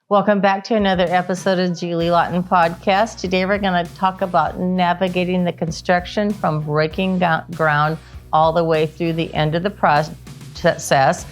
Welcome back to another episode of Julie Laughton Podcast. Today we're going to talk about navigating the construction from breaking ground all the way through the end of the process.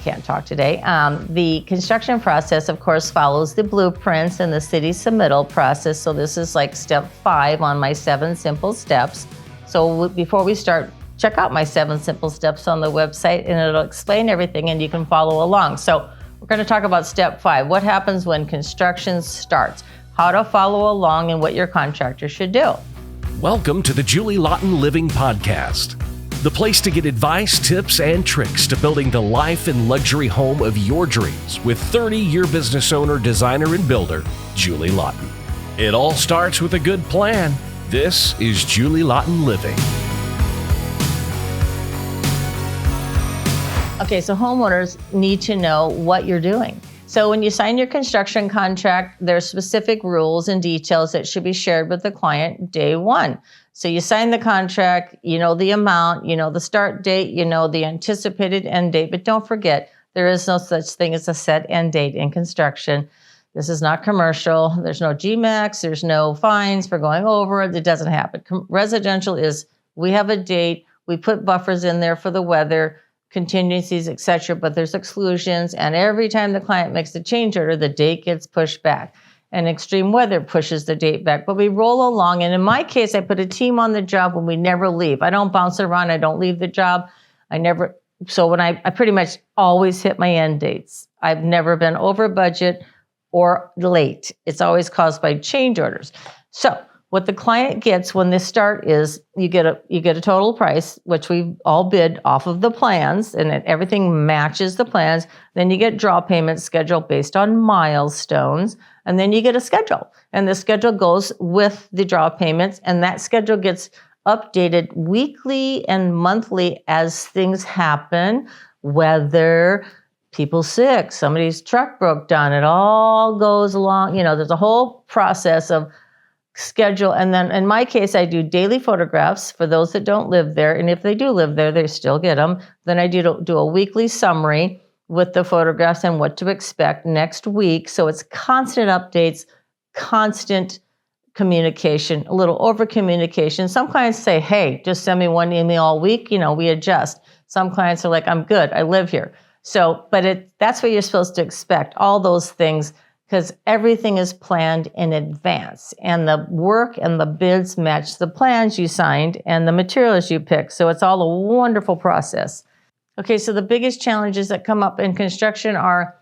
Can't talk today. The construction process, of course, follows the blueprints and the city submittal process. So this is like step 5 on my 7 simple steps. So before we start, check out my 7 simple steps on the website and it'll explain everything and you can follow along. So we're going to talk about step 5, what happens when construction starts, how to follow along and what your contractor should do. Welcome to the Julie Laughton Living Podcast, the place to get advice, tips, and tricks to building the life and luxury home of your dreams with 30-year business owner, designer, and builder, Julie Laughton. It all starts with a good plan. This is Julie Laughton Living. Okay, so homeowners need to know what you're doing. So when you sign your construction contract, there's specific rules and details that should be shared with the client day one. So you sign the contract, you know the amount, you know the start date, you know the anticipated end date, but don't forget, there is no such thing as a set end date in construction. This is not commercial. There's no GMAX, there's no fines for going over it. It doesn't happen. Residential is, we have a date, we put buffers in there for the weather, contingencies, etc., but there's exclusions, and every time the client makes a change order, the date gets pushed back. And extreme weather pushes the date back, but we roll along. And in my case, I put a team on the job when we never leave. I don't bounce around. I don't leave the job. So when I pretty much always hit my end dates. I've never been over budget or late. It's always caused by change orders. So what the client gets when they start is you get a total price, which we all bid off of the plans, and everything matches the plans. Then you get draw payments scheduled based on milestones, and then you get a schedule. And the schedule goes with the draw payments, and that schedule gets updated weekly and monthly as things happen, weather, people sick, somebody's truck broke down. It all goes along. There's a whole process of schedule. And then in my case, I do daily photographs for those that don't live there. And if they do live there, they still get them. Then I do a weekly summary with the photographs and what to expect next week. So it's constant updates, constant communication, a little over communication. Some clients say, hey, just send me one email all week. We adjust. Some clients are like, I'm good. I live here. So, but that's what you're supposed to expect. All those things, because everything is planned in advance and the work and the bids match the plans you signed and the materials you picked. So it's all a wonderful process. Okay, so the biggest challenges that come up in construction are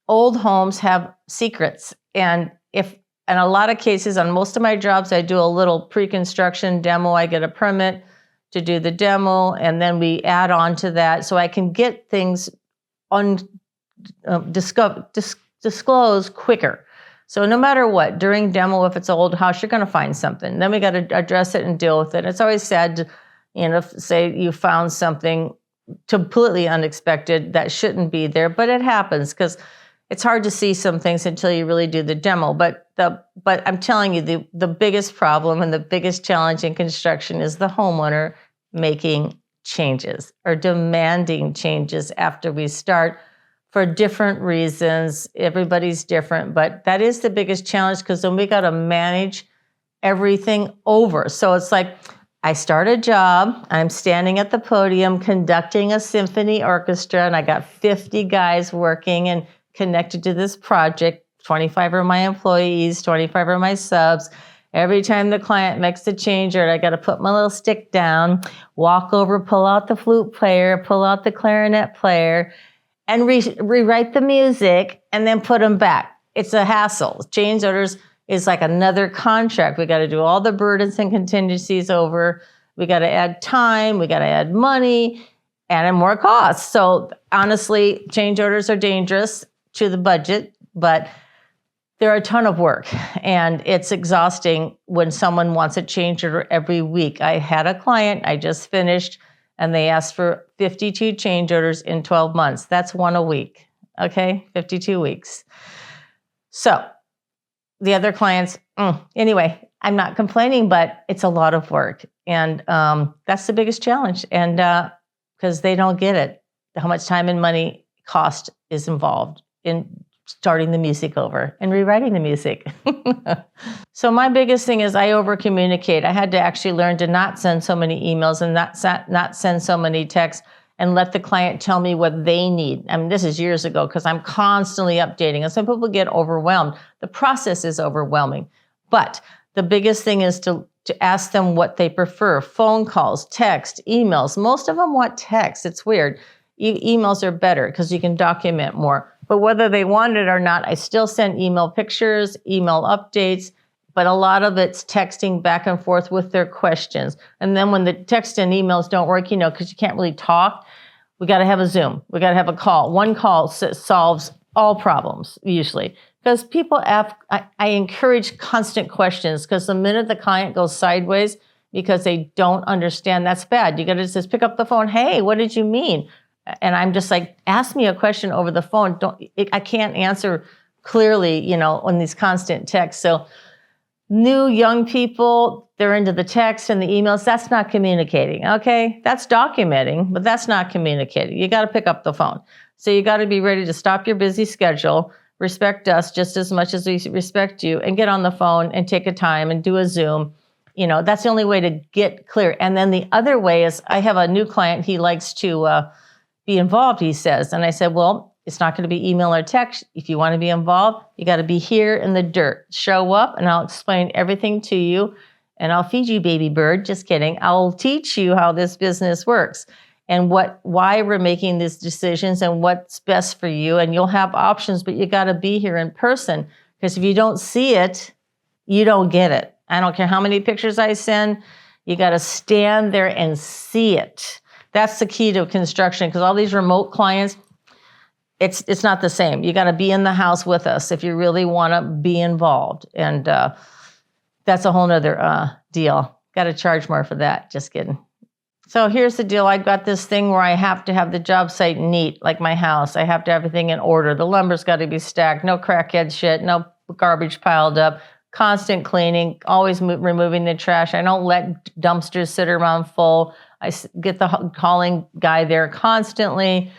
old homes have secrets. And in a lot of cases, on most of my jobs, I do a little pre-construction demo. I get a permit to do the demo, and then we add on to that so I can get things disclose quicker. So no matter what, during demo, if it's an old house, you're going to find something. Then we got to address it and deal with it. It's always sad to, say you found something completely unexpected that shouldn't be there, but it happens because it's hard to see some things until you really do the demo. But I'm telling you, the biggest problem and the biggest challenge in construction is the homeowner making changes or demanding changes after we start. For different reasons, everybody's different, but that is the biggest challenge because then we got to manage everything over. So it's like, I start a job, I'm standing at the podium conducting a symphony orchestra, and I got 50 guys working and connected to this project. 25 are my employees, 25 are my subs. Every time the client makes a change order, I got to put my little stick down, walk over, pull out the flute player, pull out the clarinet player, and rewrite the music, and then put them back. It's a hassle. Change orders is like another contract. We got to do all the burdens and contingencies over. We got to add time. We got to add money and more costs. So honestly, change orders are dangerous to the budget, but they're a ton of work, and it's exhausting when someone wants a change order every week. I had a client I just finished, and they asked for 52 change orders in 12 months. That's one a week, okay? 52 weeks. So the other clients, anyway, I'm not complaining, but it's a lot of work. And that's the biggest challenge. And because they don't get it, how much time and money cost is involved in starting the music over and rewriting the music. So my biggest thing is I over communicate. I had to actually learn to not send so many emails and not send so many texts and let the client tell me what they need. I mean, this is years ago because I'm constantly updating, and some people get overwhelmed. The process is overwhelming. But the biggest thing is to ask them what they prefer. Phone calls, text, emails. Most of them want text. It's weird. Emails are better because you can document more. But whether they want it or not, I still send email pictures, email updates, but a lot of it's texting back and forth with their questions. And then when the text and emails don't work, because you can't really talk, we got to have a Zoom. We got to have a call. One call solves all problems usually. Because people I encourage constant questions, because the minute the client goes sideways because they don't understand, that's bad. You got to just pick up the phone. Hey, what did you mean? And I'm just like, ask me a question over the phone. I can't answer clearly, on these constant texts. So new young people, they're into the text and the emails. That's not communicating. Okay. That's documenting, but that's not communicating. You got to pick up the phone. So you got to be ready to stop your busy schedule, respect us just as much as we respect you, and get on the phone and take a time and do a Zoom. That's the only way to get clear. And then the other way is, I have a new client. He likes to be involved, he says. And I said, well, it's not going to be email or text. If you want to be involved, you got to be here in the dirt. Show up and I'll explain everything to you, and I'll feed you, baby bird. Just kidding. I'll teach you how this business works and why we're making these decisions and what's best for you. And you'll have options, but you got to be here in person, because if you don't see it, you don't get it. I don't care how many pictures I send. You got to stand there and see it. That's the key to construction, because all these remote clients, it's not the same. You got to be in the house with us if you really want to be involved. And that's a whole nother deal. Got to charge more for that. Just kidding. So here's the deal. I've got this thing where I have to have the job site neat, like my house. I have to have everything in order. The lumber's got to be stacked. No crackhead shit. No garbage piled up. Constant cleaning. Always removing the trash. I don't let dumpsters sit around full. I get the hauling guy there constantly.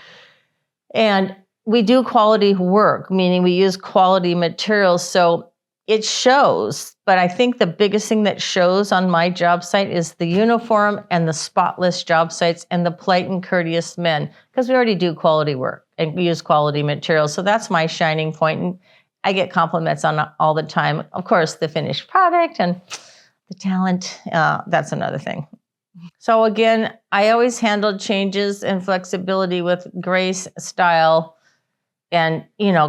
And we do quality work, meaning we use quality materials. So it shows, but I think the biggest thing that shows on my job site is the uniform and the spotless job sites and the polite and courteous men, because we already do quality work and we use quality materials. So that's my shining point. And I get compliments on all the time. Of course, the finished product and the talent, that's another thing. So again, I always handled changes and flexibility with grace, style, and,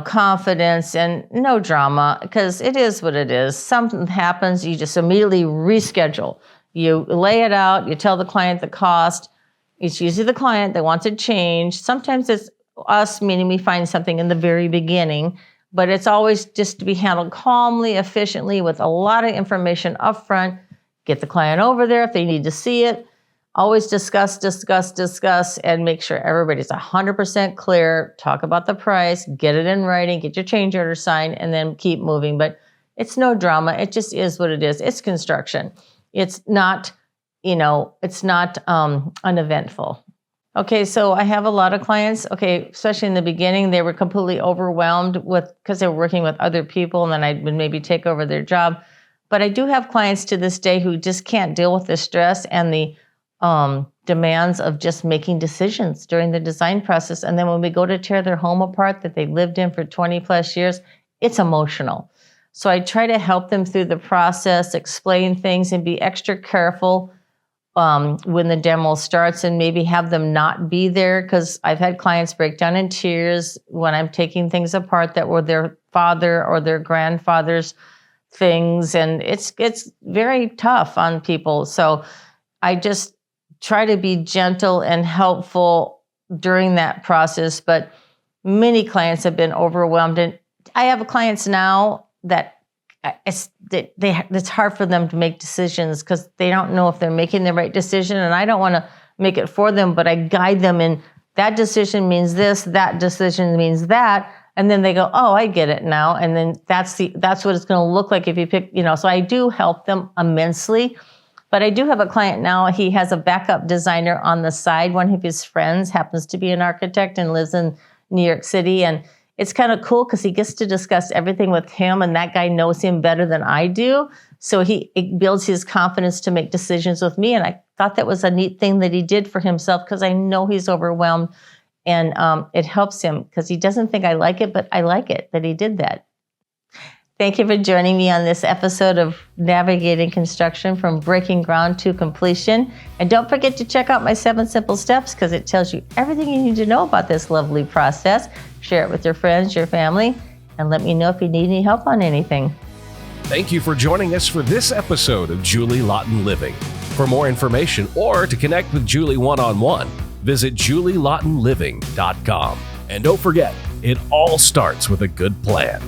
confidence and no drama, because it is what it is. Something happens, you just immediately reschedule. You lay it out, you tell the client the cost. It's usually the client that wants a change. Sometimes it's us, meaning we find something in the very beginning, but it's always just to be handled calmly, efficiently, with a lot of information up front. Get the client over there if they need to see it. Always discuss, and make sure everybody's 100% clear. Talk about the price, get it in writing, get your change order signed, and then keep moving. But it's no drama. It just is what it is. It's construction. It's not, uneventful. Okay, so I have a lot of clients, especially in the beginning, they were completely overwhelmed because they were working with other people, and then I would maybe take over their job. But I do have clients to this day who just can't deal with the stress and the demands of just making decisions during the design process. And then when we go to tear their home apart that they lived in for 20 plus years, it's emotional. So I try to help them through the process, explain things, and be extra careful when the demo starts, and maybe have them not be there, because I've had clients break down in tears when I'm taking things apart that were their father or their grandfather's things. And it's very tough on people. So I just try to be gentle and helpful during that process, but many clients have been overwhelmed. And I have clients now that it's hard for them to make decisions because they don't know if they're making the right decision. And I don't want to make it for them, but I guide them in that decision means this, that decision means that. And then they go, oh, I get it now. And then that's what it's going to look like if you pick, so I do help them immensely. But I do have a client now, he has a backup designer on the side. One of his friends happens to be an architect and lives in New York City. And it's kind of cool because he gets to discuss everything with him, and that guy knows him better than I do. So it builds his confidence to make decisions with me. And I thought that was a neat thing that he did for himself, because I know he's overwhelmed, and it helps him because he doesn't think I like it, but I like it that he did that. Thank you for joining me on this episode of Navigating Construction from Breaking Ground to Completion. And don't forget to check out my 7 simple steps, because it tells you everything you need to know about this lovely process. Share it with your friends, your family, and let me know if you need any help on anything. Thank you for joining us for this episode of Julie Laughton Living. For more information or to connect with Julie one-on-one, visit julielaughtonliving.com. And don't forget, it all starts with a good plan.